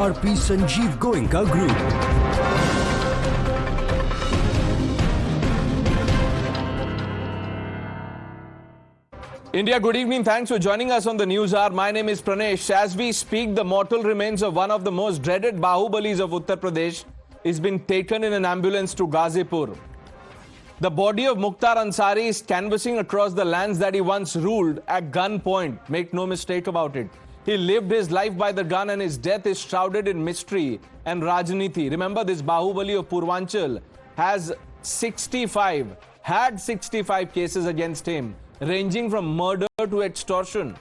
RP Sanjeev Goenka Group. India, good evening. Thanks for joining us on the News Hour. My name is Pranesh. As we speak, the mortal remains of one of the most dreaded Bahubalis of Uttar Pradesh is being taken in an ambulance to Ghazipur. The body of Mukhtar Ansari is canvassing across the lands that he once ruled at gunpoint. Make no mistake about it. He lived his life by the gun and his death is shrouded in mystery and Rajniti. Remember, this Bahubali of Purvanchal had 65 cases against him, ranging from murder to extortion.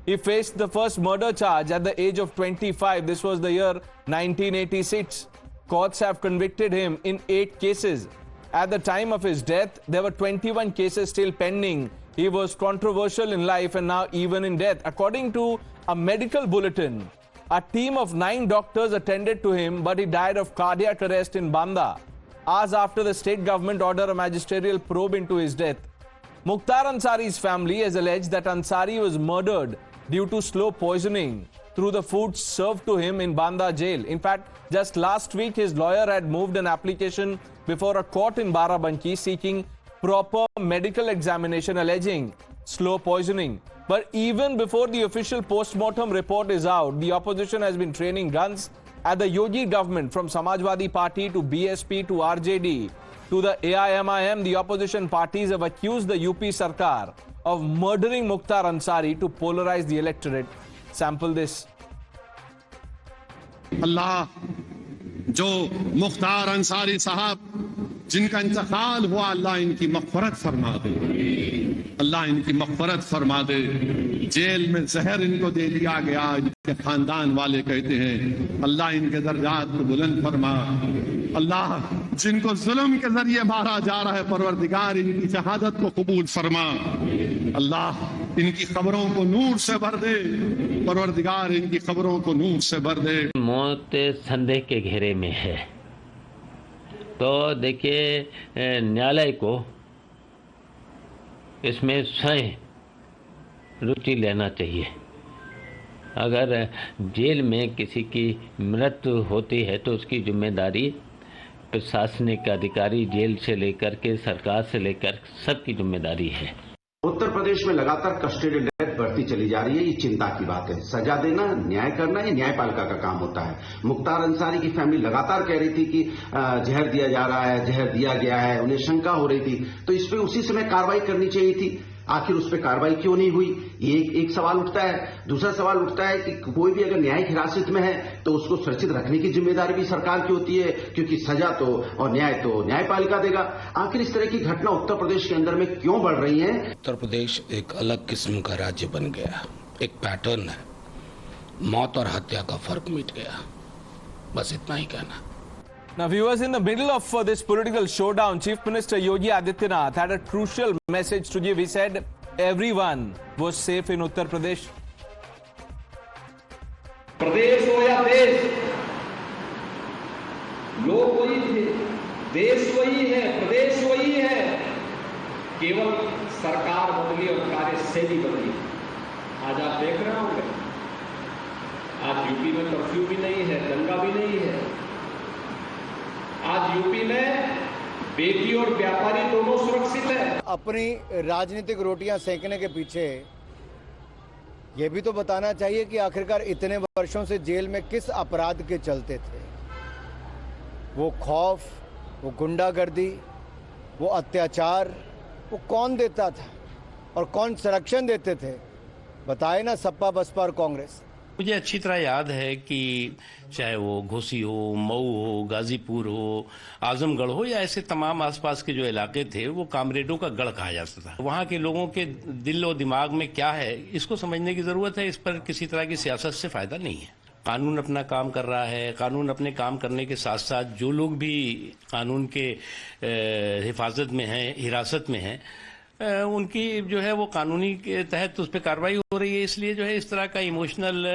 He faced the first murder charge at the age of 25. This was the year 1986. Courts have convicted him in 8 cases. At the time of his death, there were 21 cases still pending. He was controversial in life and now even in death. According to a medical bulletin, a team of 9 doctors attended to him, but he died of cardiac arrest in Banda. Hours after the state government ordered a magisterial probe into his death. Mukhtar Ansari's family has alleged that Ansari was murdered due to slow poisoning through the food served to him in Banda jail. In fact, just last week, his lawyer had moved an application before a court in Barabanki seeking proper medical examination alleging slow poisoning. But even before the official post-mortem report is out, the opposition has been training guns at the Yogi government, from Samajwadi Party to BSP to RJD to the AIMIM. The opposition parties have accused the UP Sarkar of murdering Mukhtar Ansari to polarize the electorate. Sample this. अल्लाह जो मुख्तार अंसारी साहब जिनका इंतकाल हुआ, अल्लाह इनकी मग़फ़रत फरमा दे, अल्लाह इनकी मग़फ़रत फरमा दे। Jail में जहर इनको दे दिया गया, इनके खानदान वाले कहते हैं अल्लाह इनके दर्जात को बुलंद फरमा। अल्लाह जिनको जुल्म के जरिए मारा जा रहा है, परवरदिगार इनकी शहादत को कबूल फरमा। अल्लाह इनकी खबरों को नूर से भर दे, परवरदिगार इनकी खबरों को नूर से भर दे। मौत संदेह के घेरे में है, तो देखिए न्यायालय को इसमें स्वयं रुचि लेना चाहिए। अगर जेल में किसी की मृत्यु होती है तो उसकी जिम्मेदारी प्रशासनिक अधिकारी, जेल से लेकर के सरकार से लेकर सबकी जिम्मेदारी है। उत्तर प्रदेश में लगातार कस्टडी डेथ बढ़ती चली जा रही है। ये चिंता की बात है। सजा देना, न्याय करना, ये न्यायपालिका का काम होता है। मुख्तार अंसारी की फैमिली लगातार कह रही थी कि जहर दिया जा रहा है, जहर दिया गया है, उन्हें शंका हो रही थी, तो इस पे उसी समय कार्रवाई करनी चाहिए थी। आखिर उस पर कार्रवाई क्यों नहीं हुई, ये एक सवाल उठता है। दूसरा सवाल उठता है कि कोई भी अगर न्यायिक हिरासत में है तो उसको सुरक्षित रखने की जिम्मेदारी भी सरकार की होती है, क्योंकि सजा तो और न्याय तो न्यायपालिका देगा। आखिर इस तरह की घटना उत्तर प्रदेश के अंदर में क्यों बढ़ रही है? उत्तर प्रदेश एक अलग किस्म का राज्य बन गया, एक पैटर्न है, मौत और हत्या का फर्क मिट गया। बस इतना ही कहना। Now, viewers, in the middle of this political showdown, Chief Minister Yogi Adityanath had a crucial message to give. He said everyone was safe in Uttar Pradesh. प्रदेश हो या देश, लोग वही थे, देश वही है, प्रदेश वही है, केवल सरकार बदली और कार्यशैली बदली। आज आप देख रहे होंगे, आज यूपी में कर्फ्यू भी नहीं है, दंगा भी नहीं है। आज यूपी में बेटी और व्यापारी दोनों सुरक्षित है। अपनी राजनीतिक रोटियां सेकने के पीछे ये भी तो बताना चाहिए कि आखिरकार इतने वर्षों से जेल में किस अपराध के चलते थे। वो खौफ, वो गुंडागर्दी, वो अत्याचार, वो कौन देता था और कौन संरक्षण देते थे? बताए ना सपा, बसपा और कांग्रेस। मुझे अच्छी तरह याद है कि चाहे वो घोसी हो, मऊ हो, गाजीपुर हो, आजमगढ़ हो, या ऐसे तमाम आसपास के जो इलाके थे, वो कामरेडों का गढ़ कहा जाता था। वहाँ के लोगों के दिल और दिमाग में क्या है, इसको समझने की जरूरत है। इस पर किसी तरह की सियासत से फायदा नहीं है। कानून अपना काम कर रहा है। कानून अपने काम करने के साथ साथ जो लोग भी कानून के हिफाजत में हैं, हिरासत में हैं, उनकी जो है वो कानूनी के तहत उस पर कार्रवाई हो रही है। इसलिए जो है इस तरह का इमोशनल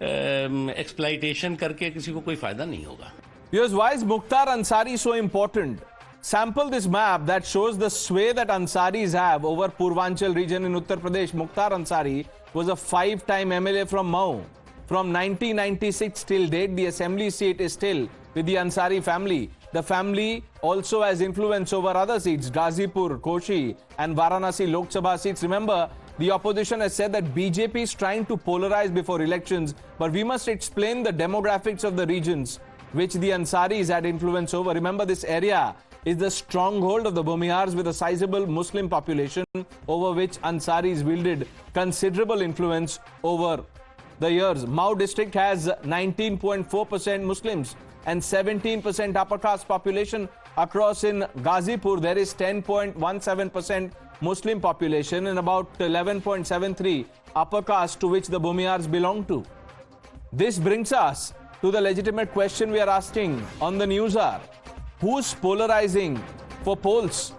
एक्सप्लॉइटेशन करके किसी को कोई फायदा नहीं होगा। Here's why is Mukhtar Ansari so important? Sample this map that shows the sway that Ansaris have over Purvanchal region in Uttar Pradesh. Mukhtar Ansari was a 5-time MLA from Mau. from 1996 till date, the assembly seat is still with the Ansari family. The family also has influence over other seats, Ghazipur, Koshi and Varanasi Lok Sabha seats. Remember, the opposition has said that BJP is trying to polarize before elections, but we must explain the demographics of the regions which the Ansaris had influence over. Remember, this area is the stronghold of the Bhumihars with a sizable Muslim population over which Ansaris wielded considerable influence over the years. Mau district has 19.4% Muslims and 17% upper caste population. Across in Ghazipur, there is 10.17% Muslim population and about 11.73 upper caste to which the Bhumihars belong to. This brings us to the legitimate question we are asking on the News Hour. Who's polarizing for polls?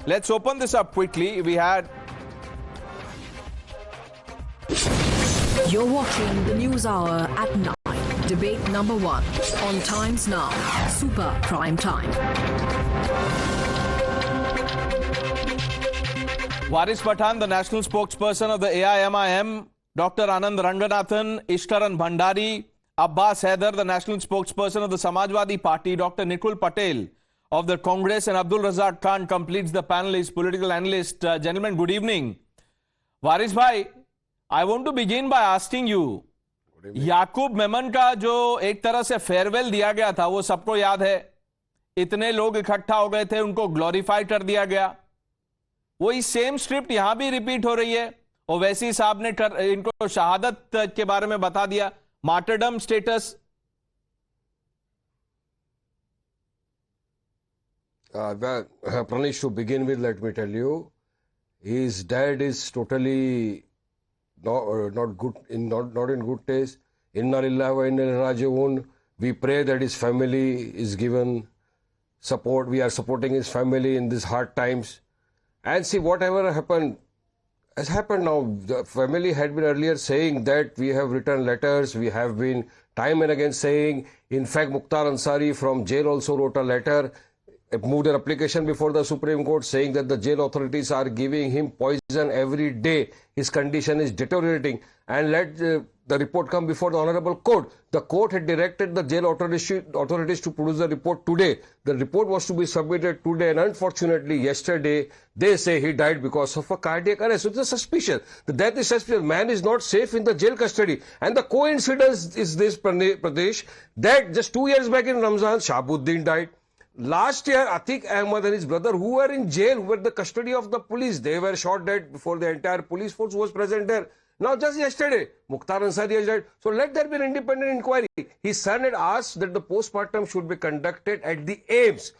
Let's open this up quickly. You're watching the News Hour at 9. Debate number 1 on Times Now, Super Prime Time. Waris Pathan, the national spokesperson of the AIMIM, Dr. Anand Ranganathan, Ishkaran Bhandari, Abbas Haider, the national spokesperson of the Samajwadi Party, Dr. Nikul Patel of the Congress, and Abdul Razak Khan completes the panel. Is political analyst. Gentlemen, good evening. Waris bhai, I want to begin by asking you, याकूब मेमन का जो एक तरह से farewell दिया गया था वो सबको याद है. इतने लोग इकट्ठा हो गए थे, उनको ग्लोरीफाई कर दिया गया. वही सेम स्क्रिप्ट यहां भी रिपीट हो रही है. ओवैसी साहब ने इनको शहादत के बारे में बता दिया, martyrdom status. Pranesh, to begin with, let me tell you, his dad is totally not good, not in good taste. Inna lillahi wa inna ilaihi raji'un. We pray that his family is given support. We are supporting his family in these hard times. And see, whatever happened has happened now. The family had been earlier saying that we have written letters. We have been time and again saying. In fact, Mukhtar Ansari from jail also wrote a letter, moved an application before the Supreme Court saying that the jail authorities are giving him poison every day. His condition is deteriorating, and let the report come before the Honorable Court. The court had directed the jail authorities to produce the report today. The report was to be submitted today, and unfortunately yesterday they say he died because of a cardiac arrest. So it's a suspicion. The death is suspicious. Man is not safe in the jail custody. And the coincidence is this, Pradesh, that just 2 years back in Ramzan, Shahabuddin died. Last year, Atiq Ahmad and his brother, who were in jail, who were in the custody of the police, they were shot dead before the entire police force was present there. Now, just yesterday, Mukhtar Ansari has died. So let there be an independent inquiry. His son had asked that the postmortem should be conducted at the AIIMS.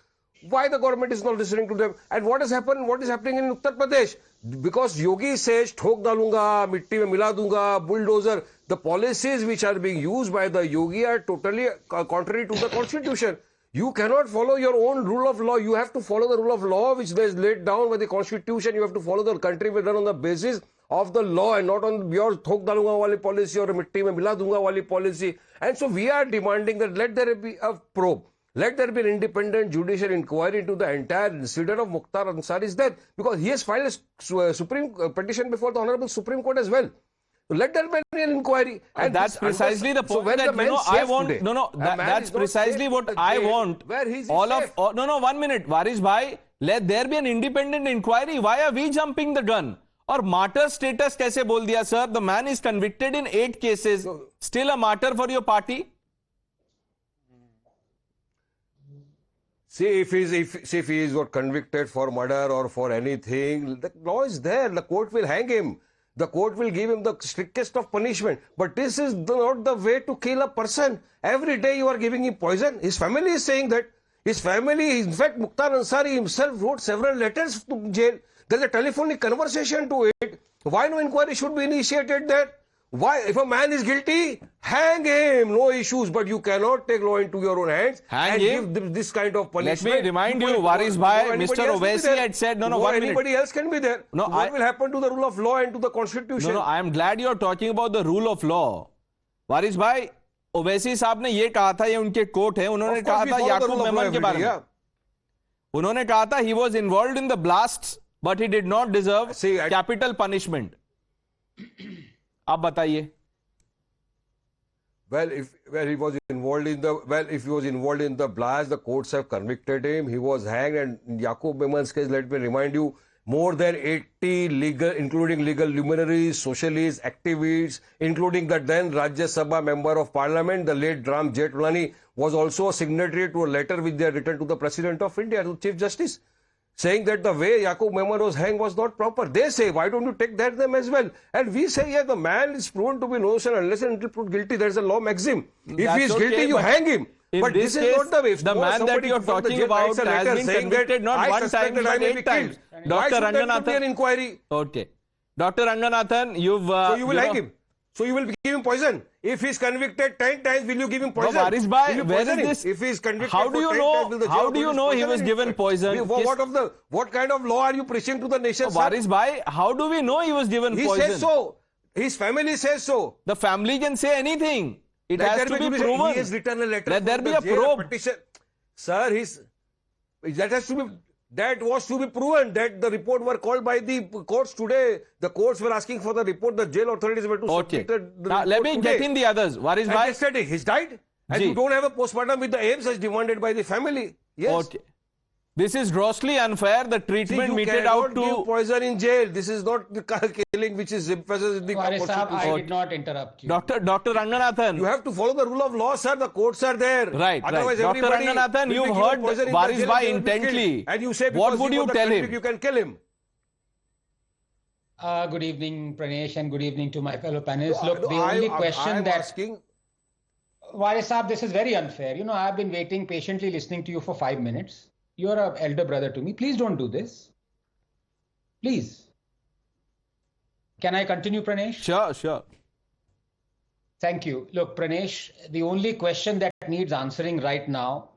Why the government is not listening to them? And what has happened? What is happening in Uttar Pradesh? Because Yogi says, "Thok dalunga, mitti mein mila dunga, bulldozer." The policies which are being used by the Yogi are totally contrary to the constitution. You cannot follow your own rule of law. You have to follow the rule of law which is laid down by the constitution. You have to follow the country will run on the basis of the law and not on your thok dalunga wali policy or mitti mein mila dunga wali policy. And so we are demanding that let there be a probe. Let there be an independent judicial inquiry into the entire incident of Mukhtar Ansari's death, because he has filed a Supreme petition before the Honorable Supreme Court as well. Let there be an inquiry. And that's precisely the point that, I want. Today, that's precisely what I want. Where he's all safe. Of, 1 minute, Waris bhai, let there be an independent inquiry. Why are we jumping the gun? Or martyr status kaise bol diya, sir? The man is convicted in 8 cases. Still a martyr for your party? See, if he is not convicted for murder or for anything, the law is there. The court will hang him. The court will give him the strictest of punishment. But this is not the way to kill a person. Every day you are giving him poison. His family is saying that. His family, in fact, Mukhtar Ansari himself wrote several letters to jail. There's a telephonic conversation to it. Why no inquiry should be initiated there? Why? If a man is guilty, hang him. No issues. But you cannot take law into your own hands and give this kind of punishment. Let me remind you, Waris bhai, Mr. Owaisi had said, no, 1 minute. Anybody else can be there. No, what will happen to the rule of law and to the constitution? No, I am glad you are talking about the rule of law. Waris bhai, Owaisi साहब ने ये कहा था, ये उनके coat है, उन्होंने कहा था याकूब मेमन के बारे में. उन्होंने कहा था he was involved in the blasts, but he did not deserve capital punishment. आप बताइए. if he was involved in the blast, the courts have convicted him. He was hanged. And in Yaqub Memons case, let me remind you, more than 80 legal, including legal luminaries, socialists, activists, including the then Rajya Sabha member of Parliament, the late Ram Jethmalani, was also a signatory to a letter which they had written to the President of India, to Chief Justice, saying that the way Yaqub Memon was hanged was not proper. They say, why don't you take that them as well? And we say, yeah, the man is proven to be innocent unless and until proved guilty. There is a law maxim. If he is guilty, you hang him. But this is not the way. The man that you are talking about has been convicted not one time but 8 times. Dr. Ranganathan. An inquiry. Okay. Dr. Ranganathan, you've... so you will hang him. So you will give him poison. If he is convicted 10 times, will you give him poison? No, Waris bhai, where is this? If he is convicted how do you know? How do you know he was given poison? What kind of law are you preaching to the nation? Waris bhai, how do we know he was given poison? He says so. His family says so. The family can say anything. It has to be proven. He has written a letter. Let there be a probe. Sir, that was to be proven. That the report were called by the courts today. The courts were asking for the report. The jail authorities were to submit the now, let me get in the others. Waris bhai. Yesterday, he's died. And you don't have a postmortem with the aims as demanded by the family. Yes. Okay. This is grossly unfair. The treatment meted out to... give poison in jail. This is not the killing which is emphasized in the Constitution. I did not interrupt you. Dr. Ranganathan. You have to follow the rule of law, sir. The courts are there. Right, right. Dr. Ranganathan, you've heard Waris bhai intently. And you say, what would you tell him? You can kill him. Good evening, Pranesh, and good evening to my fellow panelists. Look, the only question that... asking... Waris Saab, this is very unfair. You know, I've been waiting, patiently listening to you for 5 minutes. You're an elder brother to me. Please don't do this. Please. Can I continue, Pranesh? Sure, sure. Thank you. Look, Pranesh, the only question that needs answering right now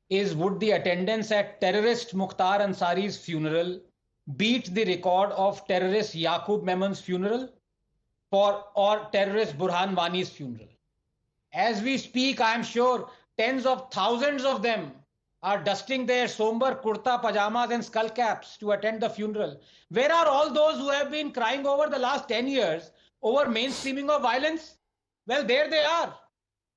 is, would the attendance at terrorist Mukhtar Ansari's funeral beat the record of terrorist Yaqub Memon's funeral or terrorist Burhan Wani's funeral? As we speak, I am sure tens of thousands of them are dusting their somber kurta pajamas and skull caps to attend the funeral. Where are all those who have been crying over the last 10 years over mainstreaming of violence? Well, there they are,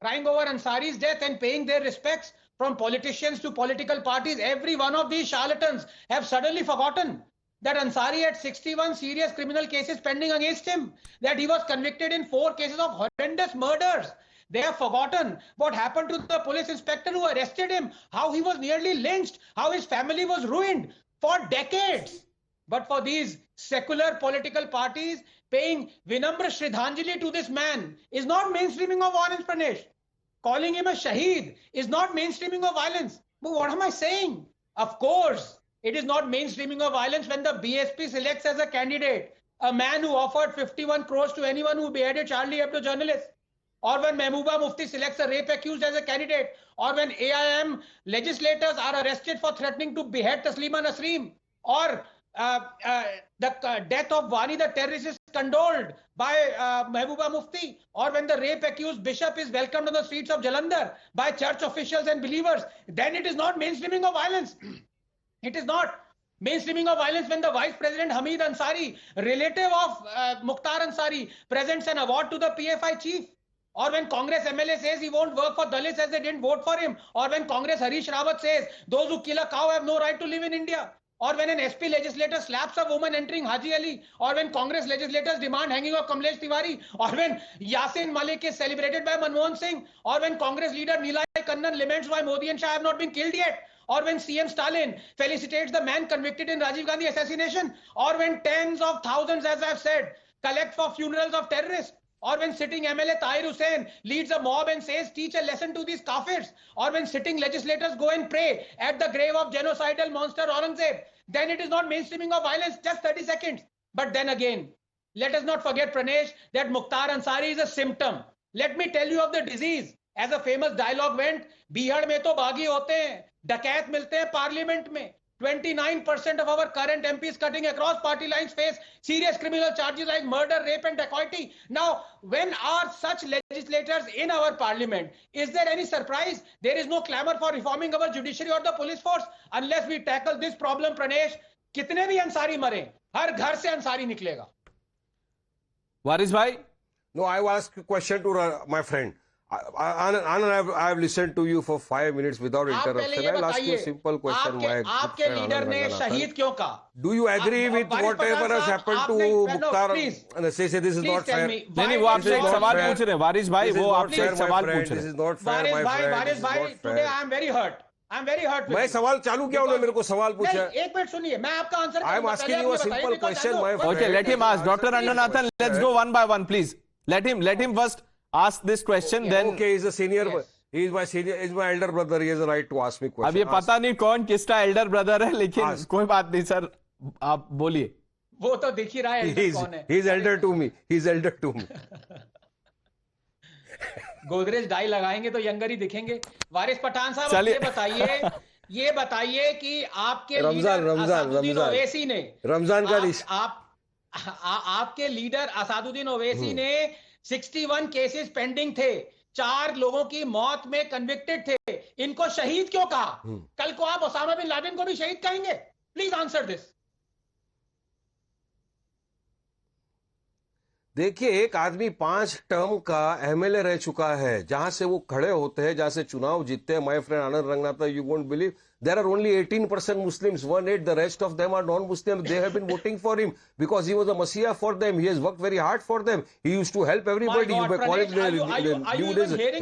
crying over Ansari's death and paying their respects. From politicians to political parties, every one of these charlatans have suddenly forgotten that Ansari had 61 serious criminal cases pending against him, that he was convicted in 4 cases of horrendous murders. They have forgotten what happened to the police inspector who arrested him, how he was nearly lynched, how his family was ruined for decades. But for these secular political parties, paying Vinamra Shraddhanjali to this man is not mainstreaming of violence, Pranesh. Calling him a shaheed is not mainstreaming of violence. But what am I saying? Of course, it is not mainstreaming of violence when the BSP selects as a candidate a man who offered 51 crores to anyone who beheaded Charlie Hebdo journalists. Or when Mehbooba Mufti selects a rape accused as a candidate, or when AIM legislators are arrested for threatening to behead Taslima Nasreem, or the death of Wani the terrorist is condoled by Mehbooba Mufti, or when the rape accused bishop is welcomed on the streets of Jalandhar by church officials and believers, then it is not mainstreaming of violence. It is not mainstreaming of violence when the Vice President Hamid Ansari, relative of Mukhtar Ansari, presents an award to the PFI chief. Or when Congress MLA says he won't work for Dalits as they didn't vote for him. Or when Congress Harish Rawat says those who kill a cow have no right to live in India. Or when an SP legislator slaps a woman entering Haji Ali. Or when Congress legislators demand hanging of Kamlesh Tiwari. Or when Yasin Malik is celebrated by Manmohan Singh. Or when Congress leader Nilay Kannan laments why Modi and Shah have not been killed yet. Or when CM Stalin felicitates the man convicted in Rajiv Gandhi assassination. Or when tens of thousands, as I've said, collect for funerals of terrorists. Or when sitting MLA Tahir Hussain leads a mob and says, teach a lesson to these kafirs. Or when sitting legislators go and pray at the grave of genocidal monster Aurangzeb. Then it is not mainstreaming of violence. Just 30 seconds. But then again, let us not forget, Pranesh, that Mukhtar Ansari is a symptom. Let me tell you of the disease. As a famous dialogue went, Bihar mein to bhagi hote hain, dakat milte hain parliament mein. 29% of our current MPs cutting across party lines face serious criminal charges like murder, rape and dacoity. Now, when are such legislators in our parliament? Is there any surprise? There is no clamor for reforming our judiciary or the police force unless we tackle this problem, Pranesh. Kitne bhi Ansari mare, har ghar se Ansari niklega. Waris bhai? No, I will ask a question to my friend. Anand, I have listened to you for 5 minutes without interruption. I'll ask you a simple question. आपके leader ने शहीद क्यों कहा? Do you agree with whatever has happened to Mukhtar? Say this is not fair. नहीं, वो आपसे एक सवाल पूछ रहे हैं वारिस भाई, वो आपसे एक सवाल पूछ रहे हैं. This is not fair, my friend. वारिस भाई, today I am very hurt. I am very hurt. मैं सवाल चालू किया, उन्होंने मेरे को सवाल पूछा. एक मिनट सुनिए, मैं आपका answer. I am asking you a simple question, my friend. Okay, let him ask. Dr. Ranganathan, let's go one by one, please. Let him first ask this question, then. Okay, he's a senior. He is my senior. He is my elder brother. He has a right to ask me question. अब ये पता नहीं कौन किसका Elder brother है, लेकिन कोई बात नहीं सर, आप बोलिए. वो तो दिख ही रहा है एल्डर कौन है. He is elder to me. He is elder to me. Godrej dye लगाएंगे तो यंगर ही दिखेंगे. वारिस पठान साहब, ये बताइए कि आपके रमजान ओवैसी ने रमजान का आपके लीडर असादुद्दीन ओवैसी ने 61 केसेस पेंडिंग थे, 4 लोगों की मौत में कन्विक्टेड थे, इनको शहीद क्यों कहा? कल को आप ओसामा बिन लादेन को भी शहीद कहेंगे? Please answer this. देखिए, एक आदमी 5 टर्म का एमएलए रह चुका है, जहां से वो खड़े होते हैं, जहां से चुनाव जीतते हैं. My friend Anand Ranganathan, you won't believe, there are only 18% Muslims, 1/8. The rest of them are non-Muslim. They have been voting for him because he was a messiah for them. He has worked very hard for them. He used to help everybody. God, you may call it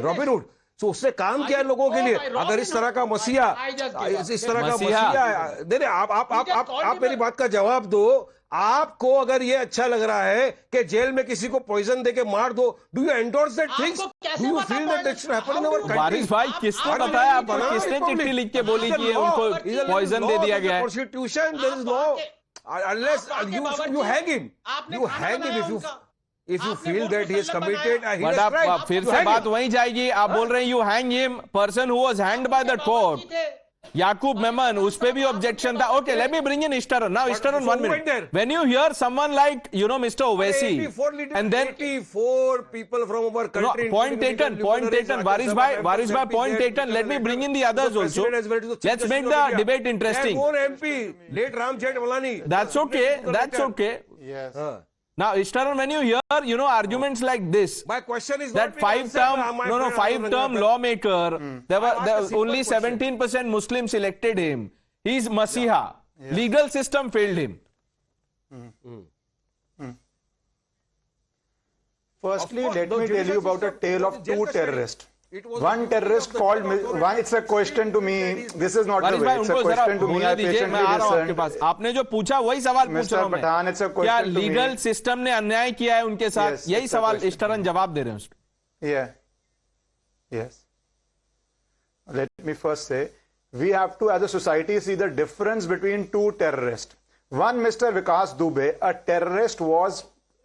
Robin Hood. So उसने काम किया लोगों के लिए. अगर इस तरह का मसीहा, इस तरह का मसीहा, नहीं, आप मेरी बात का जवाब दो. आपको अगर ये अच्छा लग रहा है कि जेल में किसी को पॉइजन देके मार दो, do you endorse that things? Do you feel that it's happening in our country? Waris भाई, किसने बताया आपको? किसने चिट्ठी लिख के बोली कि उनको पॉइजन दे दिया गया है? Constitution, there is no, unless you hang him. You hang him if you feel that he is committed. But आप फिर से बात वहीं जाएगी. आप बोल रहे हैं you hang him, person who was hanged by the court, Yaqub Memon, उस पे भी objection था. Okay, let me bring in Ishtaran. Now Ishtaran, 1 minute. When you hear someone like, Mr. Owaisi, and then 84 people from our country. No, point taken. Waris bhai, point taken. Let me bring in the others also. Let's make the debate interesting. More MP, late Ram Jethmalani. That's okay. Yes. Now, Ishtaran, when you hear, arguments like this, my question is that 5-term lawmaker, there were only 17% Muslims elected him. He's Masiha. Yeah. Legal system failed him. Firstly, let me tell you about a tale of 2 terrorists. One terrorist called one. It's a question to me. This is not the way. It's a question to me. I patiently listened. आपने जो पूछा वही सवाल पूछ रहा हूं मैं. Patan, it's a question क्या to me. लीगल सिस्टम ने अन्याय किया है उनके साथ? Yes, यही सवाल इश्तरन जवाब दे रहे हैं. Yeah. Yes. Let me first say, we have to, as a society, see the difference between 2 terrorists. One, Mr. Vikas Dubey, a terrorist,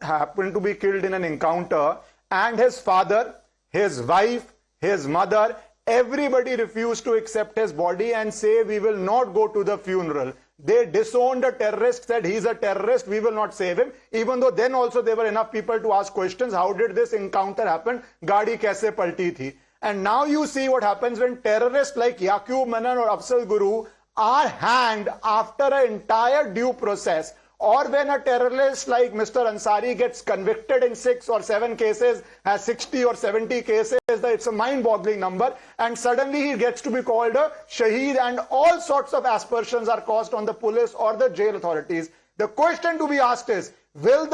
happened to be killed in an encounter, and his father, his wife, his mother, everybody refused to accept his body and say, we will not go to the funeral. They disowned a terrorist, said he's a terrorist, we will not save him. Even though then also there were enough people to ask questions, how did this encounter happen? Gaadi kaise palti thi? And now you see what happens when terrorists like Yaqub Memon or Afzal Guru are hanged after an entire due process. Or when a terrorist like Mr. Ansari gets convicted in 6 or 7 cases, has 60 or 70 cases, it's a mind-boggling number, and suddenly he gets to be called a shaheed, and all sorts of aspersions are caused on the police or the jail authorities. The question to be asked is, will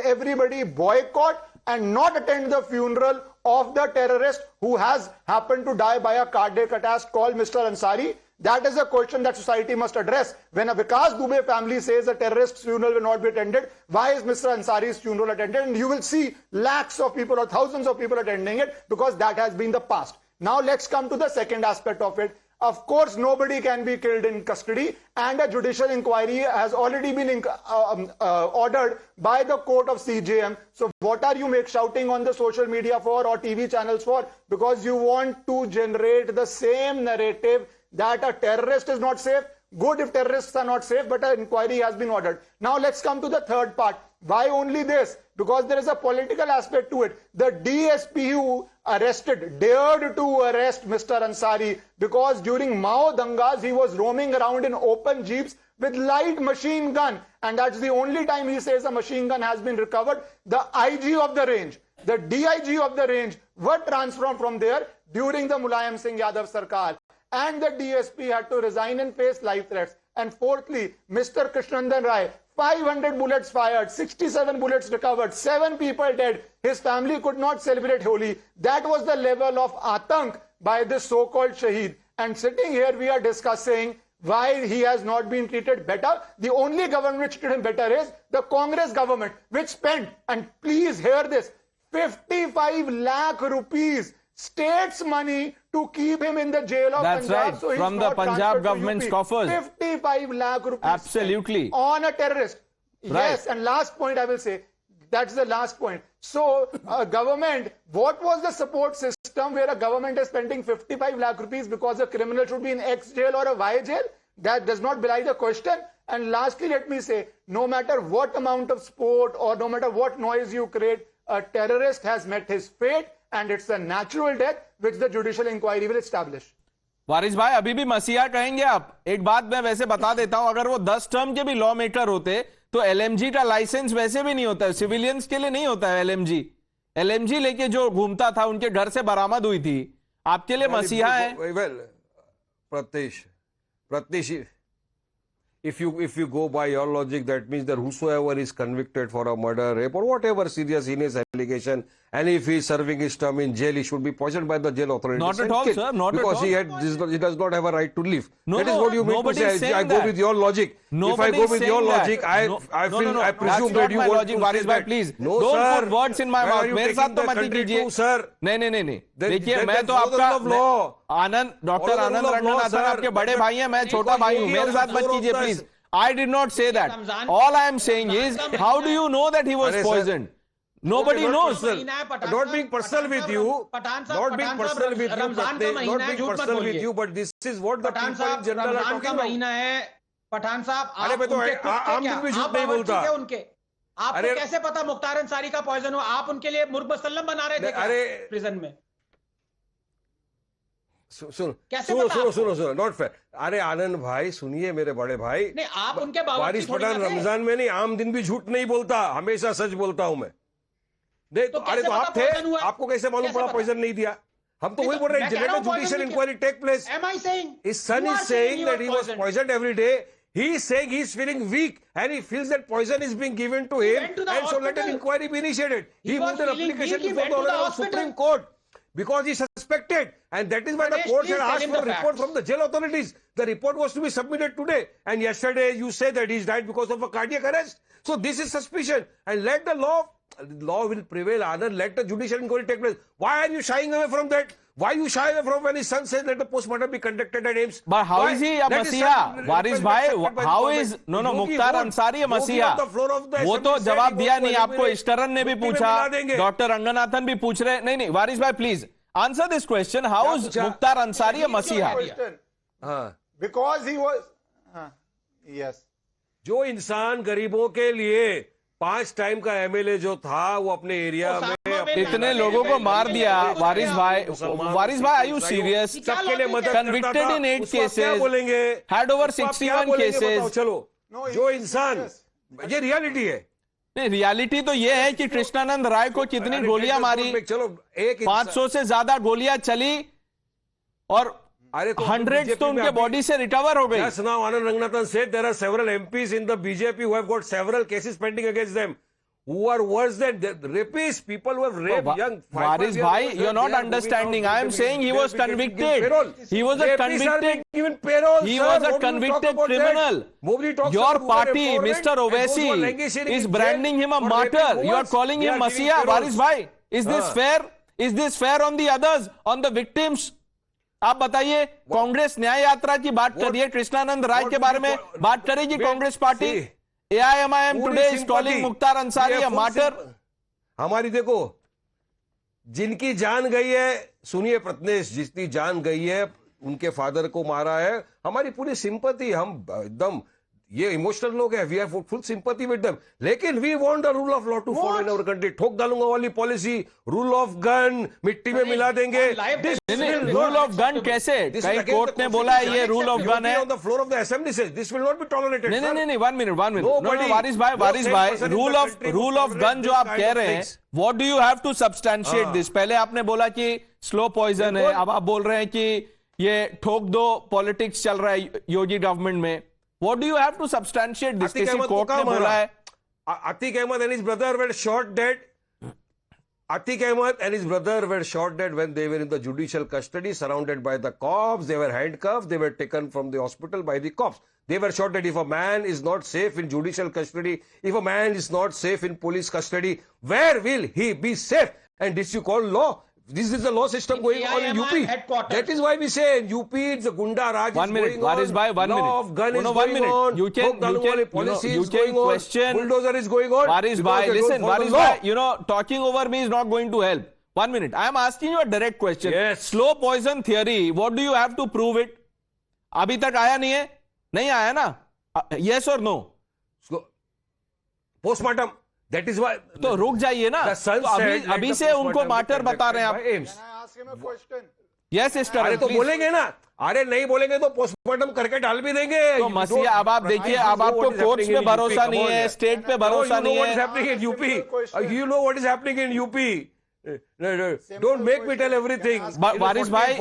everybody boycott and not attend the funeral of the terrorist who has happened to die by a cardiac attack called Mr. Ansari? That is a question that society must address. When a Vikas Dubey family says a terrorist's funeral will not be attended, why is Mr. Ansari's funeral attended? And you will see lakhs of people or thousands of people attending it, because that has been the past. Now let's come to the second aspect of it. Of course, nobody can be killed in custody, and a judicial inquiry has already been ordered by the court of CJM. So what are you shouting on the social media for or TV channels for? Because you want to generate the same narrative that a terrorist is not safe. Good if terrorists are not safe, but an inquiry has been ordered. Now let's come to the third part. Why only this? Because there is a political aspect to it. The DSP who dared to arrest Mr. Ansari because during Mao Dangas he was roaming around in open jeeps with light machine gun, and that's the only time he says a machine gun has been recovered. The IG of the range, the DIG of the range were transferred from there during the Mulayam Singh Yadav Sarkar, and the DSP had to resign and face life threats. And fourthly, Mr. Krishnandan Rai, 500 bullets fired, 67 bullets recovered, 7 people dead. His family could not celebrate Holi. That was the level of atank by this so-called Shaheed. And sitting here, we are discussing why he has not been treated better. The only government which treated him better is the Congress government, which spent, and please hear this, 55 lakh rupees state's money to keep him in the jail of That's Punjab. right, So he's from the not Punjab transferred to government's UP. coffers. 55 lakh rupees Absolutely. spent on a terrorist. Right. Yes, and last point I will say, that's the last point. So, government, what was the support system where a government is spending 55 lakh rupees because a criminal should be in X jail or a Y jail? That does not belie the question. And lastly, let me say, no matter what amount of support or no matter what noise you create, a terrorist has met his fate, and it's a natural death which the judicial inquiry will establish. वारिस भाई, अभी भी मसीहा कहेंगे आप? एक बात मैं वैसे बता देता हूं, अगर वो 10 टर्म के भी लॉ मेकर होते तो LMG का लाइसेंस वैसे भी नहीं होता है, सिविलियंस के लिए नहीं होता है LMG लेके जो घूमता था उनके घर से बरामद हुई थी, आपके लिए मसीहा है? Well, Pratish, if you go by your logic, that means that whosoever is convicted for a murder, rape, or whatever serious heinous allegation, and if he is serving his term in jail, he should be poisoned by the jail authorities. Not at all, sir. Not at all. Because he does not have a right to live. No, that is what you mean to say. I go with your logic. If I go with your logic, I presume that you want to वारिस भाई, please don't put words in my mouth. मेरे साथ तो मत कीजिए sir. नहीं. देखिए, मैं तो आपका डॉक्टर आनंद रंगनाथन आपके बड़े भाई हैं, मैं छोटा भाई हूं, मेरे साथ मत कीजिए please. I did not say that. All I am saying is, how do you know that he was poisoned? Nobody knows. Not being personal with you, but this is what the people in general are talking about. Pathan साहब, अरे मैं तो आम दिन भी झूठ नहीं बोलता. आपको कैसे पता मुख्तार अंसारी का पॉइजन हो? आप उनके लिए मुर्ग मुसल्लम बना रहे थे प्रिजन में. सुनो, नॉट फेयर. अरे आनंद भाई सुनिए, मेरे बड़े भाई, नहीं, आप उनके वारिस पठान रमजान में नहीं, आम दिन भी झूठ नहीं बोलता, हमेशा सच बोलता हूं मैं. तो आप थे, आपको कैसे मालूम पड़ा पॉइजन नहीं दिया? हम तो वही बोल रहे हैं, let a judicial inquiry take place. Am I saying? His son is saying that he was poisoned every day. He is saying he is feeling weak and he feels that poison is being given to him, and so let an inquiry be initiated. He moved an application before the Honorable Supreme Court because he suspected, and that is why the court had asked for a report from the jail authorities. The report was to be submitted today, and yesterday you say that he died because of a cardiac arrest. So this is suspicion, and let the law will prevail. Anand, let the judicial inquiry take place. Why are you shying away from that? Why you shy away from when his son says let the postmortem be conducted at AIIMS? But how is he a Masiha? Waris bhai, how is Mukhtar Ansari a Masiha? वो तो जवाब दिया नहीं आपको. इस्टरन ने भी पूछा, doctor Ranganathan भी पूछ रहे. नहीं, वारिस भाई please answer this question. How is Mukhtar Ansari a Masiha? Because he was yes. जो इंसान गरीबों के लिए 5 टाइम का MLA जो था, वो अपने एरिया में इतने लोगों को मार दिया. वारिस भाई, are you serious? सबके लिए मदद Convicted in 8 cases, बोलेंगे, had over 61 cases. चलो, जो इंसान, ये रियलिटी है. नहीं, रियलिटी तो ये है कि कृष्णानंद राय को कितनी गोलियां मारी, 500 से ज्यादा गोलियां चली और hundreds तो उनके बॉडी से रिकवर हो गई. Yes, now Anand Ranganathan said there are several MPs in the BJP who have got several cases pending against them, who are worse than rapists, people who have raped young. Waris bhai, you're not understanding. I am saying he was convicted. He was a convicted. He was a convicted criminal. Your party, Mr. Owaisi, is branding him a martyr. You are calling him Masiha. Waris bhai, is this fair? Is this fair on the others, on the victims? आप बताइए, कांग्रेस न्याय यात्रा की बात कर रही है, कृष्णानंद राय के बारे में बात करेगी Congress party. AIMIM today is calling Mukhtar Ansari a martyr. हमारी देखो, जिनकी जान गई है, सुनिए प्रत्नेश, जिसकी जान गई है, उनके फादर को मारा है, हमारी पूरी सिंपैथी. हम एकदम ये इमोशनल लोग हैं, we have full sympathy with them, लेकिन we want the rule of law to follow in our country. ठोक डालूंगा वाली पॉलिसी, रूल ऑफ गन मिट्टी में मिला देंगे. रूल ऑफ गन कैसे? कई कोर्ट ने बोला है ये रूल ऑफ गन है. On the floor of the assembly says this will not be tolerated. नहीं, 1 मिनट. नो, वारिस भाई, रूल ऑफ गन जो आप कह रहे हैं, what do you have to substantiate this? पहले आपने बोला कि स्लो पॉइजन है, अब आप बोल रहे हैं कि ये ठोक दो पॉलिटिक्स चल रहा है योगी गवर्नमेंट में. What do you have to substantiate this? किसी कोर्ट ने बोला है. Atiq Ahmed and his brother were shot dead. Atiq Ahmed and his brother were shot dead when they were in the judicial custody, surrounded by the cops. They were handcuffed. They were taken from the hospital by the cops. They were shot dead. If a man is not safe in judicial custody, if a man is not safe in police custody, where will he be safe? And this you call law? This is the law system going on in UP. That is why we say in UP it's a Gunda Raj is going on. Varis bhai, 1 minute. Law of gun is 1 going minute. on. You can question. Bulldozer is going on. Varis bhai, listen. Varis bhai, talking over me is not going to help. 1 minute. I am asking you a direct question. Yes. Slow poison theory. What do you have to prove it? अभी तक आया नहीं है? नहीं आया ना? Yes or no? Postmortem. That is why. तो रुक जाइए ना. तो अभी से उनको मार्टर बता रहे हैं आप. Yes sister. अरे तो बोलेंगे ना. अरे नहीं बोलेंगे तो पोस्टमार्टम करके डाल भी देंगे. तो मसीहा अब आप देखिए, अब आपको कोर्ट्स पे भरोसा नहीं है, स्टेट पे भरोसा नहीं है. You know what is happening in UP. Don't make me tell everything. वारिस भाई,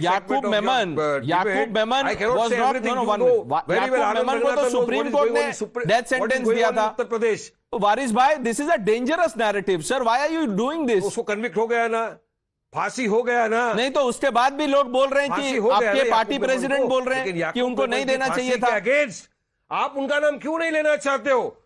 याकूब मेमन was not, no, याकूब मेमन को तो सुप्रीम कोर्ट ने डेथ सेंटेंस दिया था. उत्तर प्रदेश. वारिस भाई, this is a dangerous narrative sir. Why are you doing this? उसको कन्विक्ट हो गया ना, फांसी हो गया ना. नहीं तो उसके बाद भी लोग बोल रहे हैं कि आपके पार्टी प्रेसिडेंट बोल रहे हैं कि उनको नहीं देना चाहिए था. अगेंस्ट आप उनका नाम क्यों नहीं लेना चाहते हो?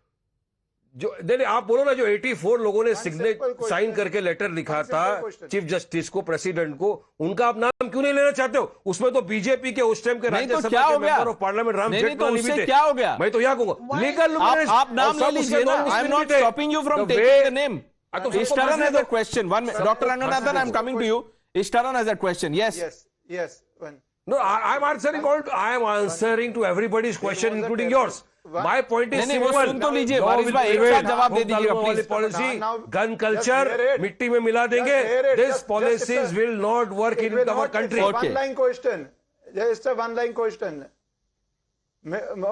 जो आप बोलो ना, जो 84 लोगों ने साइन करके लेटर लिखा था चीफ जस्टिस को, प्रेसिडेंट को, उनका आप नाम क्यों नहीं लेना चाहते हो? उसमें तो बीजेपी के उस टाइम के राज्यसभा के member of parliament Ram Jethmalani भी थे. क्या हो गया? मैं तो यह कहूंगा लीगल. आप नाम ले लीजिए ना. I am not stopping you from taking the name. Ishtaran has a question. Dr. Ranganathan, I'm coming to you. Ishtaran has a question. Yes. Yes. No, I'm answering to everybody's question, including yours. My point is simple. वो सुन तो लीजिए. वारिस भाई एक साथ जवाब दे दीजिएगा please. Policy, gun culture मिट्टी में मिला देंगे. This policies will not work in our country. One line question. Just a one line question.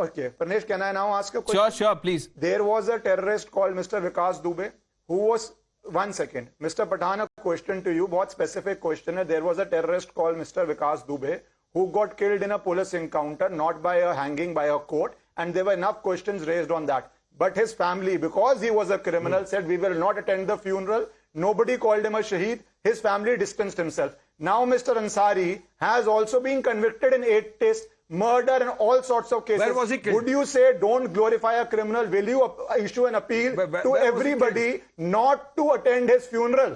Okay, Pranesh, can I now ask a question? Sure, please. There was a terrorist called Mr. Vikas Dubey who was, 1 second, Mr. Pathan, a question to you, बहुत specific question है. There was a terrorist called Mr. Vikas Dubey who got killed in a police encounter, not by a hanging by a court, and there were enough questions raised on that. But his family, because he was a criminal, said we will not attend the funeral. Nobody called him a shaheed. His family distanced himself. Now Mr. Ansari has also been convicted in 8 tests, murder and all sorts of cases. Where was he killed? Would you say don't glorify a criminal? Will you issue an appeal to everybody not to attend his funeral?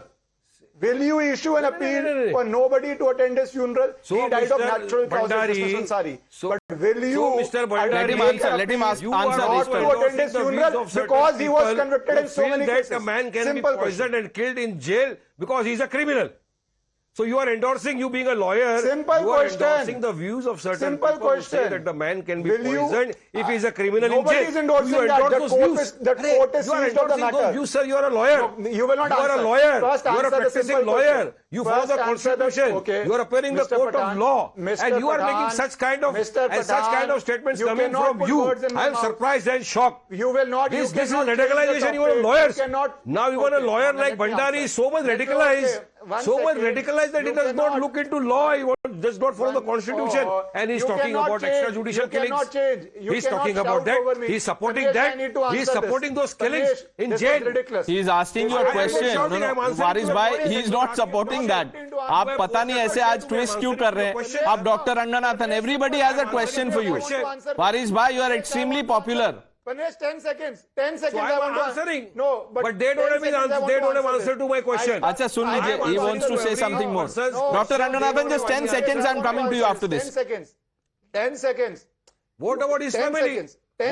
Will you issue an appeal for nobody to attend his funeral? So he died of natural causes, Mr. Ansari. But will you let him answer this not to attend his funeral because he was convicted in so many cases? A man can be poisoned and killed in jail because he's a criminal. So you are endorsing, you being a lawyer, simple you are question. endorsing the views of certain simple people question. who say that the man can be poisoned if he is a criminal in jail. Nobody is endorsing that. The court is seized of the matter. You, sir, you are a lawyer. No, you will not answer. You are a lawyer. First you are a practicing lawyer. You follow the constitution. Okay. You are appearing the court of law. And you are making such kind of statements coming from you. I am surprised and shocked. You will not. This is radicalization even of lawyers. Now even a lawyer like Bhandari is so much radicalized. So much radicalized that he does not look into law, he does not follow the constitution, and he's talking about extrajudicial killings. He's talking about that. He's supporting that. He's supporting those killings in jail. He is asking you a question. Waris bhai, he is not supporting that. आप पता नहीं ऐसे आज twist क्यों कर रहे हैं? आप doctor Ranganathan, everybody has a question for you. Waris bhai, you are extremely popular. Pranesh, 10 seconds. 10 seconds. So I am answering. No, but they don't have answer to my question. अच्छा सुन लीजिए. He wants to say something more. Dr. Ranganathan, just 10 seconds. I'm coming to you after this. 10 seconds. 10 seconds. What about his family?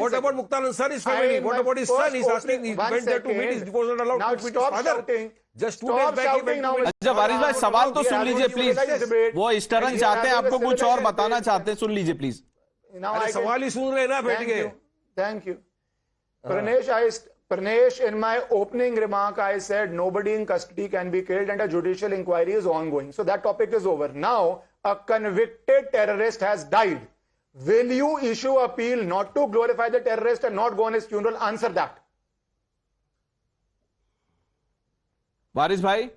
What about Mukhtar Ansari's family? What about his son? He's asking. He went there to meet. He was not allowed to meet his father. Just 2 days back he went to meet. अच्छा वारिस भाई सवाल तो सुन लीजिए please. वो इस तरह चाहते हैं, आपको कुछ और बताना चाहते हैं, सुन लीजिए प्लीज. अरे सवाल ही सुन रहे ना बैठ के. Thank you. Pranesh, in my opening remark, I said nobody in custody can be killed and a judicial inquiry is ongoing. So that topic is over. Now, a convicted terrorist has died. Will you issue appeal not to glorify the terrorist and not go on his funeral? Answer that. Waris bhai?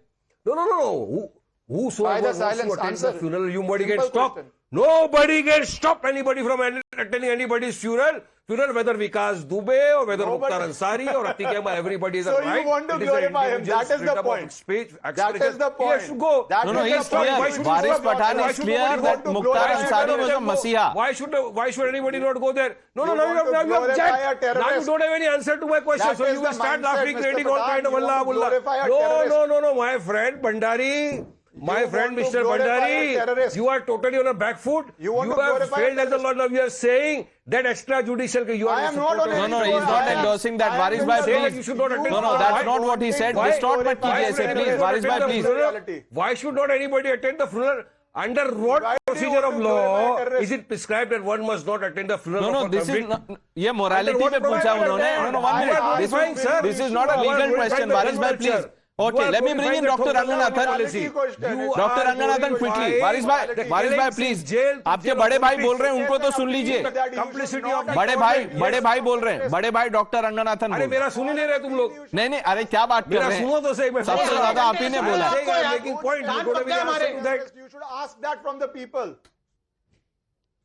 No. Whosoever wants to attend the funeral, nobody Simple gets stopped. question. Nobody gets stopped. Anybody from attending anybody's funeral, whether Vikas Dubey or whether Mukhtar Ansari or Atiq Ahmed, everybody is So right. you want to It is glorify an him. That is the freedom of point. speech, That is the point. He has to go. No, he's clear. Waris Pathan is clear that Mukhtar Ansari was a Masiha. Why should anybody not go there? No, You now want to you have glorify a checked. Now you terrorist. don't have any answer to my question. That So is you will the start mindset, laughing, Mr. creating all Pathan. kind of You want Allah, to glorify a Allah. terrorist. No, my friend Bhandari. My friend want to Mr. glorify a Bhandari, terrorist. you are totally on a back foot. You want to have glorify a failed as a terrorist. lot. Now you are saying that extrajudicial. You are I am not on supporter. No, he's not endorsing that. Waris bhai, saying please. you should not attend. No, that's not what he said. Why? Distort mat Why kijiye should aise, please. anybody Waris bhai, attend the please. funeral? Why should not anybody attend the funeral? Under what Why do you procedure want of to glorify law terrorists? is it prescribed that one must not attend the funeral No, of a this is convict? not, ये morality Under what पे पूछा provider उन्होंने. then? No, 1 You are minute. glorifying, sir. This is not a You are legal glorifying question. the Waris bhai, culture. please. Okay, let me bring in Dr. Ranganathan. Dr. Ranganathan quickly. Waris bhai, please. आपके बड़े भाई बोल रहे हैं, उनको तो सुन लीजिए. बड़े भाई बोल रहे हैं. बड़े भाई डॉक्टर रंगनाथन. अरे मेरा सुन ही नहीं रहे तुम लोग. नहीं, अरे क्या बात कर रहे हैं? सुनो तो सही. सबसे ज्यादा आप ही ने बोला. You should ask that from the people.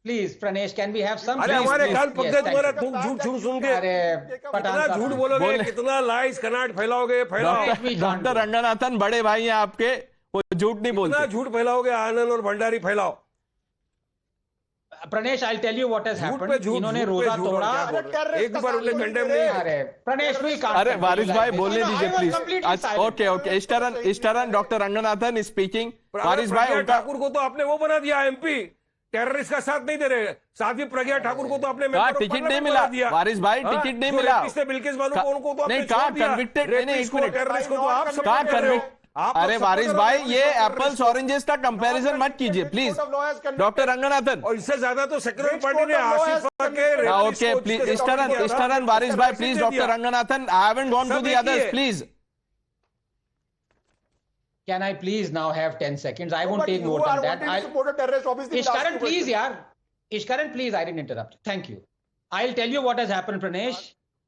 Please, Pranesh, can we have some? अरे हमारे कान पक गए तुम्हारा झूठ सुन के. अरे कितना झूठ बोलोगे, कितना लाइस कनाट फैलाओगे. डॉक्टर रंगनाथन बड़े भाई हैं आपके, वो झूठ नहीं बोलते. कितना झूठ फैलाओगे, आनंद और Bhandari फैलाओ. Pranesh, I'll tell you what has happened. इन्होंने रोजा तोड़ा. एक बार उन्हें कंडेम नहीं. अरे Pranesh, we can't. अरे वारिस भाई बोलने दीजिए प्लीज. ओके. इस तरह डॉक्टर रंगनाथन इज स्पीकिंग. वारिस भाई ठाकुर को तो आपने वो बना दिया एमपी. टेररिस्ट का साथ नहीं दे रहे. साथ ही प्रज्ञा ठाकुर को तो आपने टिकट नहीं मिला. वारिस भाई टिकट नहीं मिला. बिल्किस बानो को उनको तो नहीं कहा कन्विक्टेड. नहीं, एक मिनट. टेररिस्ट को तो आप कहा कन्विक्ट. अरे वारिस भाई, ये एप्पल्स ऑरेंजेस का कंपैरिजन मत कीजिए प्लीज. डॉक्टर रंगनाथन. और इससे ज्यादा तो सेक्युलर पार्टी ने आसिफा के. Okay please. इस तरह वारिस भाई please. Doctor Ranganathan, I haven't gone to the others please. Can I please now have 10 seconds? I won't take more than that. Ishkaran, please, yaar. Ishkaran, please, I didn't interrupt. Thank you. I'll tell you what has happened, Pranesh.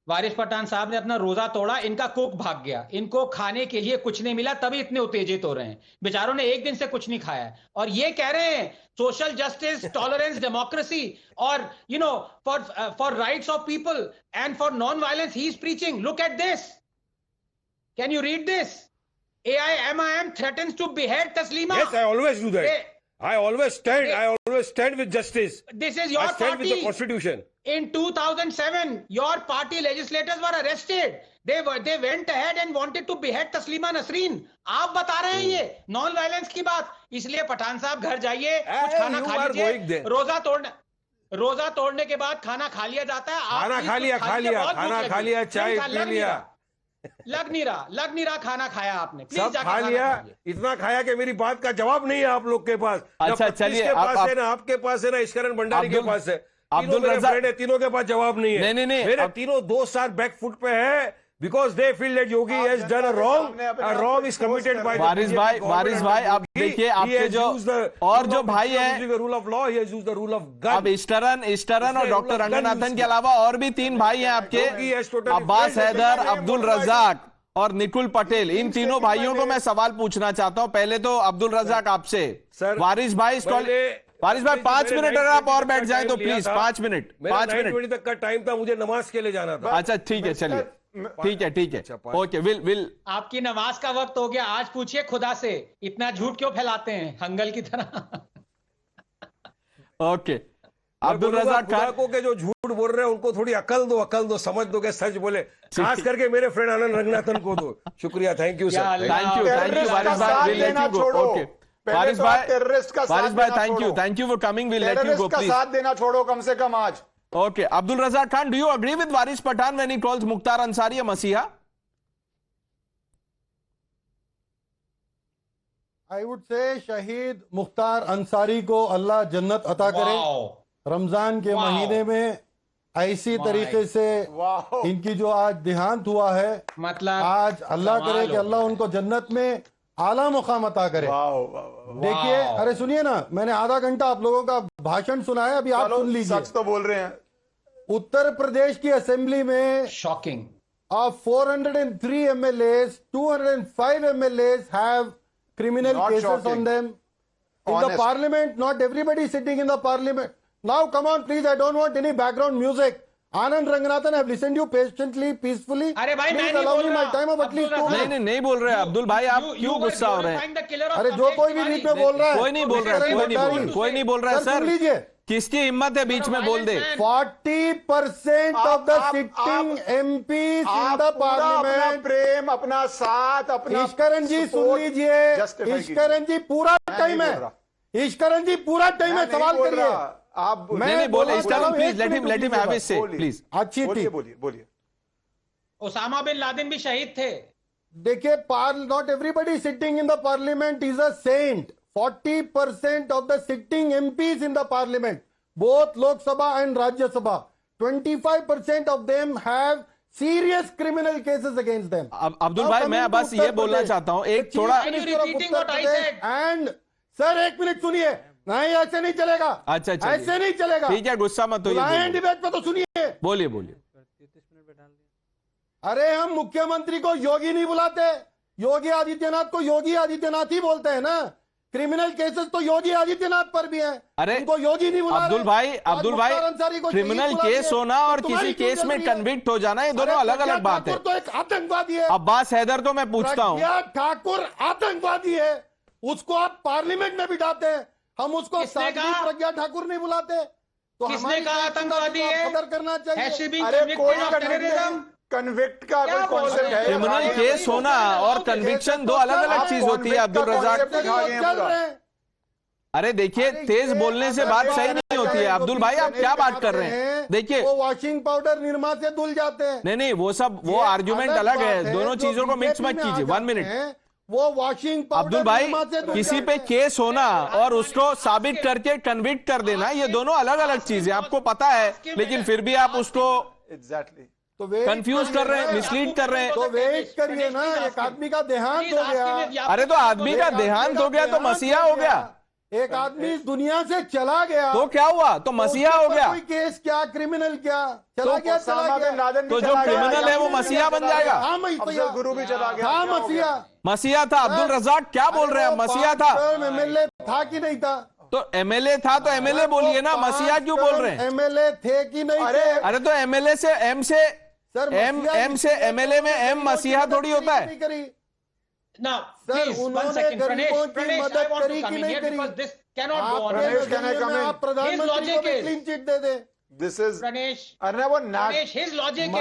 वारिस पठान साहब ने अपना रोजा तोड़ा, इनका cook भाग गया. इनको खाने के लिए कुछ नहीं मिला, तभी इतने उत्तेजित हो रहे हैं. बेचारों ने एक दिन से कुछ नहीं खाया और ये कह रहे हैं सोशल जस्टिस, टॉलरेंस, डेमोक्रेसी और for rights of people and for non violence he is preaching. Look at this. Can you read this? AIMIM threatens to behead Taslima. Yes, I always do that. I always stand with justice. This is your I stand party. with the constitution. In 2007, your party legislators were arrested. They went ahead and wanted to behead Taslima Nasreen. आप बता रहे हैं ये non violence की बात. इसलिए पठान साहब घर जाइए, कुछ खाना खा लीजिए. रोजा तोड़ने के बाद खाना खा लिया जाता है. खाना खा लिया, चाय पी लिया. लग नहीं रहा खाना खाया आपने. सब खा लिया. इतना खाया कि मेरी बात का जवाब नहीं है आप लोग के पास. अच्छा चलिए, आपके पास है ना, इश्करण भंडारी के पास है. अब्दुल रज़ाक, तीनों के पास जवाब नहीं है. नहीं मेरे तीनों 2 साल बैक फुट पे है. Because they feel that Yogi has done a wrong is committed by वारिस भाई आप देखिए, आपके जो भाई है, rule of law, he has used the rule of gun. अब इस्टरन और डॉक्टर रंगनाथन के अलावा और भी 3 भाई हैं आपके, अब्बास हैदर, अब्दुल रज़ाक और निकुल पटेल. इन तीनों भाइयों को मैं सवाल पूछना चाहता हूं. पहले तो अब्दुल रज़ाक आपसे. वारिस भाई 5 मिनट अगर आप और बैठ जाएं तो प्लीज. 5 मिनट तक का टाइम था, मुझे नमाज के लिए जाना था. अच्छा ठीक है, चलिए ठीक है. ओके, विल आपकी नमाज का वक्त हो गया. आज पूछिए खुदा से, इतना झूठ क्यों फैलाते हैं हंगल की तरह. ओके, अब्दुल रज़ाक खान को के जो झूठ बोल रहे हैं उनको थोड़ी अकल दो, समझ दो के सच बोले. खास करके मेरे फ्रेंड आनंद रंगनाथन को दो. शुक्रिया. Thank you sir. Thank you Waris भाई. Will let you go. Okay Waris भाई, thank you for coming. Will let you go please. साथ देना छोड़ो कम से कम आज. Okay, Abdul Razak Khan, do you agree with Waris Pathan when he calls Mukhtar Ansari a Masiha? I would say शहीद मुख्तार अंसारी को अल्लाह जन्नत अता करे. रमजान के महीने में ऐसी तरीके से इनकी जो आज देहांत हुआ है, मतलब आज अल्लाह करे कि अल्लाह उनको जन्नत में आला मुकाम अता करे। देखिए, अरे सुनिए ना, मैंने आधा घंटा आप लोगों का भाषण सुना है, अभी आप सुन लीजिए। सच तो बोल रहे हैं। उत्तर प्रदेश की असेंबली में shocking, of 403 MLAs, 205 MLAs have criminal Not cases shocking. on them. In Honest. the parliament, not everybody is sitting in the parliament. Now, come on, please, I don't want any background music. Anand Ranganathan, I have listened you patiently, peacefully. अरे भाई, मैं Please नहीं allow बोल me रहा। my time of at least 2 नहीं minutes. नहीं बोल रहे अब्दुल भाई, आप क्यों गुस्सा हो रहे हैं? अरे जो कोई भी बीच में बोल रहा है, कोई नहीं बोल रहा है, कोई नहीं बोल रहा है सुन सर। लीजिए, किसकी हिम्मत है बीच में बोल दे? 40% of the sitting MPs in the parliament. प्रेम, अपना साथ, अपना ईश्वरन जी सुन लीजिए, ईश्वरन जी पूरा टाइम है, ईश्वरन जी पूरा टाइम है, सवाल करिए। आप नहीं बोले, please let him have his से, प्लीज। अच्छी थी, बोलिए। ओसामा बिन लादेन भी शहीद थे। देखिए, not everybody sitting in the parliament is a saint. 40% of the sitting MPs in the parliament, both Lok Sabha and Rajya Sabha, 25% of them have serious criminal cases against them. Abdul भाई, मैं बस ये बोलना चाहता हूँ, एक थोड़ा एंड सर, एक मिनट सुनिए। नहीं, ऐसे नहीं चलेगा। अच्छा, ऐसे नहीं चलेगा। ठीक है, गुस्सा मत होइए, डिबेट पे तो सुनिए। बोलिए। अरे हम मुख्यमंत्री को योगी नहीं बुलाते, योगी आदित्यनाथ को योगी आदित्यनाथ ही बोलते हैं ना। क्रिमिनल केसेस तो योगी आदित्यनाथ पर भी है। अरे उनको योगी नहीं बुला अब्दुल भाई, क्रिमिनल केस होना और किसी केस में कन्विक्ट हो जाना, ये दोनों अलग अलग बात है। तो एक आतंकवादी है। अब्बास हैदर तो मैं पूछता हूँ, ठाकुर आतंकवादी है, उसको आप पार्लियामेंट में बिठाते हैं, हम उसको प्रज्ञा ठाकुर नहीं बुलाते, तो किसने कहा आतंकवादी है? कदर करना चाहिए। अरे कोई कन्विक्ट का कोई कॉन्सेप्ट है? क्रिमिनल केस होना और कन्विक्शन दो अलग अलग चीज होती है अब्दुल रज़ाक। अरे देखिए, तेज बोलने से बात सही नहीं होती है। अब्दुल भाई, आप क्या बात कर रहे हैं? देखिए, वो वॉशिंग पाउडर निरमा से धुल जाते हैं। नहीं, वो आर्ग्यूमेंट अलग है, दोनों चीजों को मिक्स मत कीजिए। 1 मिनट। वो वॉशिंग अब्दुल भाई, किसी पे केस होना और उसको साबित करके कन्विक्ट कर देना, ये दोनों अलग अलग चीजें, आपको पता है, लेकिन फिर भी आप उसको एग्जैक्टली तो कंफ्यूज कर रहे हैं, मिसलीड कर रहे हैं। तो वेट करिए ना, एक आदमी का देहांत हो गया। अरे तो आदमी का देहांत हो गया तो मसीहा हो गया। एक आदमी इस दुनिया से चला गया तो क्या हुआ? तो मसीहा हो गया। कोई केस क्या, क्रिमिनल क्या, चला गया। तो जो क्रिमिनल है वो मसीहा बन जाएगा। हाँ, गुरु भी चला गया। हाँ, मसीहा था। अब्दुल रज़ाक क्या बोल रहे हैं? मसीहा था। MLA था कि नहीं था? तो MLA था तो MLA बोलिए ना, मसीहा क्यों बोल रहे हैं? MLA थे कि नहीं? अरे तो MLA से M से MLA में M मसीहा थोड़ी होता है। Now, please, 1 second, Pranesh, I want to come in here because this cannot go on. आप प्रधानमंत्री को भी clean chit they they. This is Pranesh, his logic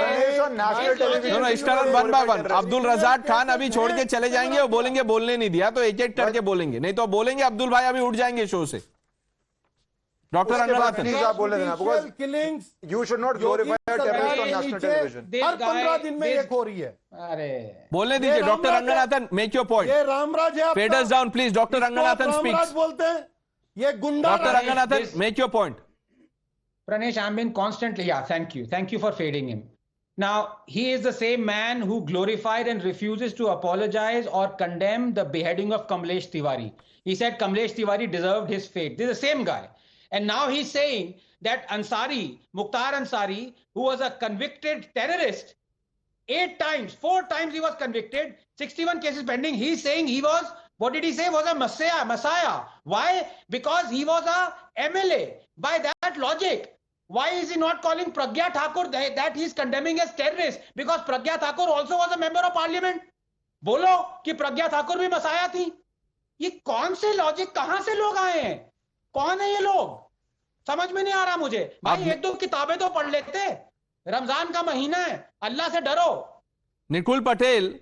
दोनों स्टार 1 by 1। अब्दुल रज़ाक खान अभी छोड़ के चले जाएंगे, वो बोलेंगे बोलने नहीं दिया, तो एक एक करके बोलेंगे, नहीं तो बोलेंगे अब्दुल भाई अभी उठ जाएंगे शो से। डॉक्टर रंगनाथन, आप बोले ना, because you should not glorify a terrorist on national television. हर 15 दिन में एक हो रही है। अरे बोलने दीजिए doctor Ranganathan, make your point. ये रामराज है। Faders down please. Doctor Ranganathan speaks. बोलते हैं ये गुंडा। Doctor Ranganathan, make your point. Pranesh, I've been constantly, thank you for fading him. Now, he is the same man who glorified and refuses to apologize or condemn the beheading of Kamlesh Tiwari. He said Kamlesh Tiwari deserved his fate. This is the same guy. And now he's saying that Mukhtar Ansari, who was a convicted terrorist, 4 times he was convicted, 61 cases pending. He's saying he was, what did he say? Was a messiah. Why? Because he was a MLA. By that logic, why is he not calling Pragya Thakur that he's condemning as terrorist? Because Pragya Thakur also was a member of parliament. बोलो कि प्रज्ञा ठाकुर भी Messiah थी। ये कौन से logic, कहां से लोग आए हैं? कौन है ये लोग? समझ में नहीं आ रहा मुझे। भाई एक दो किताबें तो पढ़ लेते। रमजान का महीना है, अल्लाह से डरो। निकुल पटेल,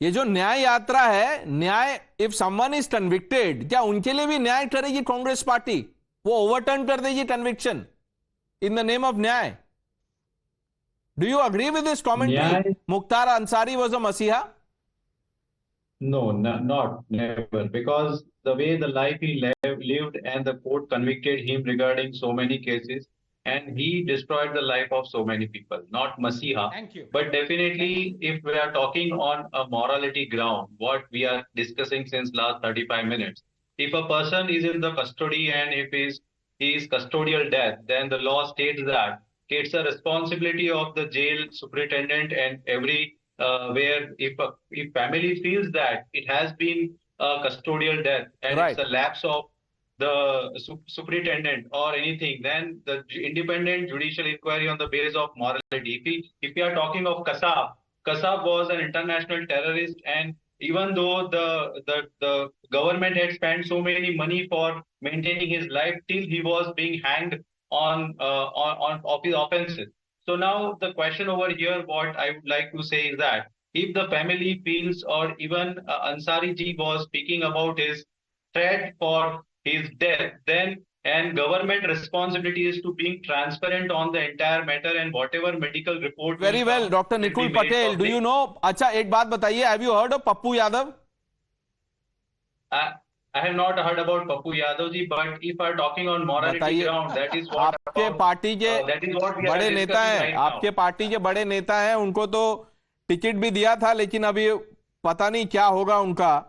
ये जो न्याय यात्रा है, न्याय, इफ समवन इज कन्विक्टेड, क्या उनके लिए भी न्याय करेगी कांग्रेस पार्टी? वो ओवरटर्न कर देगी conviction in the name of न्याय? Do you agree with this commentary? Mukhtar Ansari was a मसीहा? No, never. Because the way the life he lived and the court convicted him regarding so many cases, and he destroyed the life of so many people, not Masiha. Thank you. But definitely, if we are talking on a morality ground, what we are discussing since last 35 minutes, if a person is in the custody and if he is custodial death, then the law states that it's a responsibility of the jail superintendent and every where if family feels that it has been a custodial death and it's a lapse of the superintendent or anything, then the independent judicial inquiry on the basis of morality. If we are talking of Kasab was an international terrorist, and even though the government had spent so many money for maintaining his life, till he was being hanged on his offenses. So now the question over here, what I would like to say is that if the family feels, or even Ansari ji was speaking about his threat for his death, then and government responsibility is to being transparent on the entire matter and whatever medical report. Very well, Dr. Nikul Patel, do you know? अच्छा एक बात बताइए, have you heard of Pappu Yadav? I have not heard about Pappu Yadav ji, but if are talking on morality ground, that is what आपके party के बड़े नेता हैं, आपके पार्टी के बड़े नेता हैं, उनको तो टिकट भी दिया था, लेकिन अभी पता नहीं क्या होगा उनका.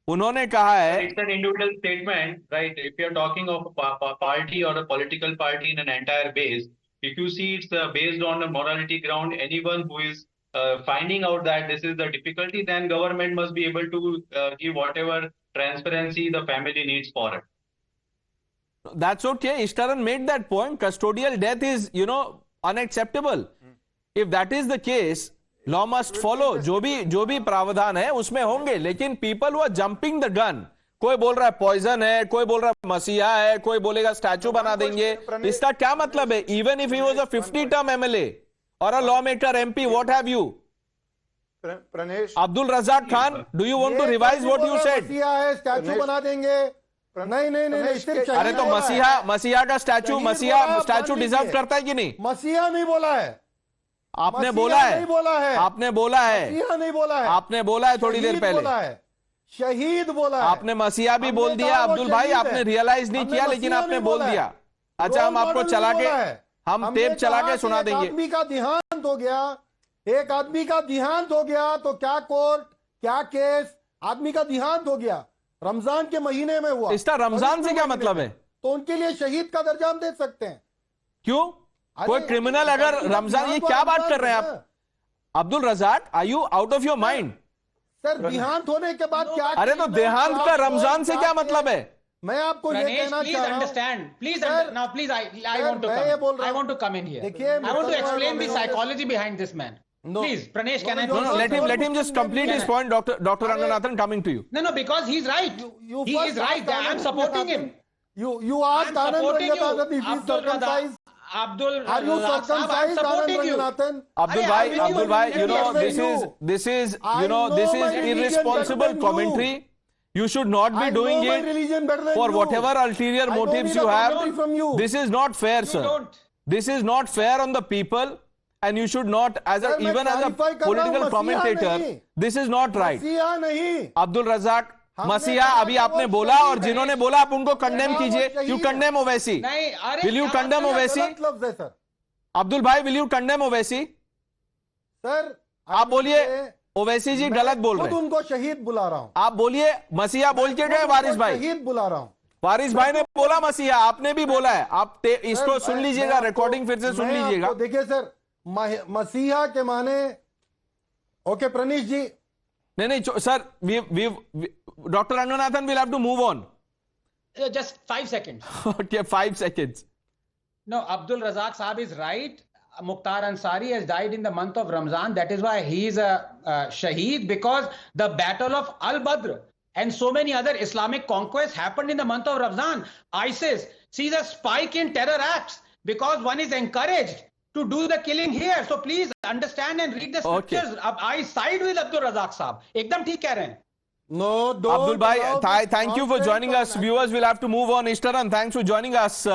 उन्होंने कहा है, it's an individual statement, right? If you are talking of a party or a political party in an entire base, if you see it's based on a morality ground, anyone who is finding out that this is the difficulty, then government must be able to give whatever transparency the family needs for it. That's okay. Ishtaran made that point. Custodial death is, unacceptable. If that is the case, law must follow. जो भी प्रावधान है उसमें होंगे, लेकिन people हुआ jumping the gun. कोई बोल रहा है पॉइजन है, कोई बोल रहा है मसीहा है, कोई बोलेगा स्टैचू बना देंगे. इसका क्या मतलब है? Even if he was a 50 term MLA और a law maker MP, what have you? Abdul Razak Khan, do you want to revise what you said? मसीहा है, स्टैचू बना देंगे. नहीं, अरे तो मसीहा का स्टैचू डिजर्व करता है कि नहीं? मसीहा नहीं बोला है. आपने बोला है, आपने बोला है, नहीं बोला है, आपने बोला है थोड़ी देर पहले. शहीद बोला है. आपने मसीहा भी बोल दिया अब्दुल भाई, आपने रियलाइज नहीं किया, लेकिन आपने बोल दिया. अच्छा, हम आपको चला के, हम टेप चला के सुना देंगे. आदमी का देहांत हो गया, एक आदमी का देहांत हो गया, तो क्या कोर्ट, क्या केस, आदमी का देहांत हो गया, रमजान के महीने में हुआ. इसका रमजान से क्या मतलब है? तो उनके लिए शहीद का दर्जा हम दे सकते हैं. क्यों? कोई क्रिमिनल अगर रमजान, ये क्या बात कर रहे हैं आप? Abdul Razak, are you out of your mind? Sir, देहांत होने के बाद क्या? अरे तो देहांत का रमजान से क्या मतलब है? मैं आपको ये कहना चाह रहा हूं. Please, I want to come in here. I want to explain the psychology behind this man. Please, Pranesh, can I? No, let him just complete his point. Dr. Ranganathan, coming to you. No, because he's right. He is right. I am supporting him. You asked Anand Ranganathan if he's circumcised. Are you circumcised, Anand Ranganathan? Abdul bhai, this is irresponsible commentary. You should not be doing it for whatever ulterior motives you have. This is not fair, sir. This is not fair on the people, and you should not, even as a political commentator, this is not right. Abdul Razak, मसीहा अभी आपने बोला, और जिन्होंने बोला आप उनको condemn कीजिए. You condemn Owaisi? Will you condemn Owaisi? Abdul भाई, will you condemn Owaisi? Sir, आप बोलिए. ओवैसी जी गलत बोल रहे हैं. उनको शहीद बुला रहा हूं. आप बोलिए. मसीहा बोल के गए वारिस भाई. शहीद बुला रहा हूं. वारिस भाई ने बोला मसीहा, आपने भी बोला है. आप इसको सुन लीजिएगा, रिकॉर्डिंग फिर से सुन लीजिएगा. देखिए सर, मसीहा के माने, ओके प्रणीश जी. नहीं, sir, Dr. Ranganathan will have to move on. Just 5 seconds. Okay, 5 seconds. No, Abdul Razak Saab is right. Mukhtar Ansari has died in the month of Ramzan. That is why he is a shaheed, because the battle of Al-Badr and so many other Islamic conquests happened in the month of Ramzan. ISIS sees a spike in terror acts because one is encouraged to do the killing here. So please understand and read the scriptures. I side with Abdul Razak Saab. Ekdam theek keh rahe hain. No, don't. Abdul bhai, thank you for joining us. Viewers will have to move on. Ishtaran, thanks for joining us.